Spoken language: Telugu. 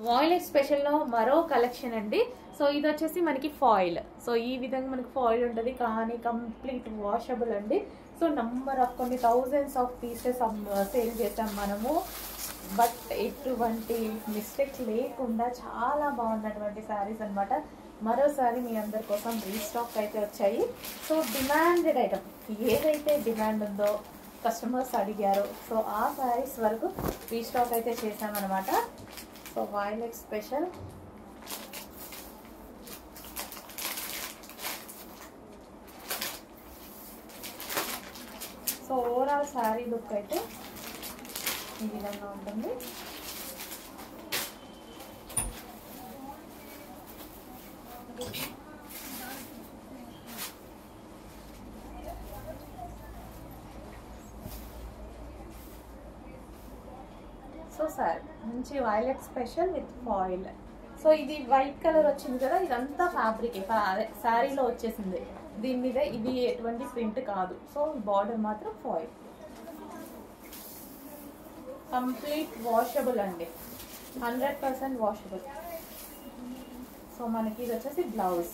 వాయిలెట్ స్పెషల్లో మరో కలెక్షన్ అండి. సో ఇది వచ్చేసి మనకి ఫాయిల్. సో ఈ విధంగా మనకి ఫాయిల్ ఉంటుంది, కానీ కంప్లీట్ వాషబుల్ అండి. సో నంబర్ ఆఫ్ కొన్ని థౌజండ్స్ ఆఫ్ పీసెస్ సేల్ చేసాం మనము. బట్ ఎటువంటి మిస్టేక్ లేకుండా చాలా బాగున్నటువంటి శారీస్ అనమాట. మరోసారి మీ అందరి కోసం రీస్టాక్ అయితే వచ్చాయి. సో డిమాండెడ్ ఐటమ్, ఏదైతే డిమాండ్ ఉందో కస్టమర్స్ అడిగారో సో ఆ శారీస్ వరకు రీస్టాక్ అయితే చేసామన్నమాట. So violet special so overall sari look అయితే ఈ విధంగా ఉంటుంది. సో సార్ మంచి violet special with foil. So ఇది వైట్ కలర్ వచ్చింది కదా, ఇదంతా ఫ్యాబ్రిక్ శారీలో వచ్చేసింది. దీని మీద ఇది ఎటువంటి ప్రింట్ కాదు. సో బార్డర్ మాత్రం ఫాయిల్. కంప్లీట్ వాషబుల్ అండి, 100% వాషబుల్. సో మనకి ఇది వచ్చేసి బ్లౌజ్.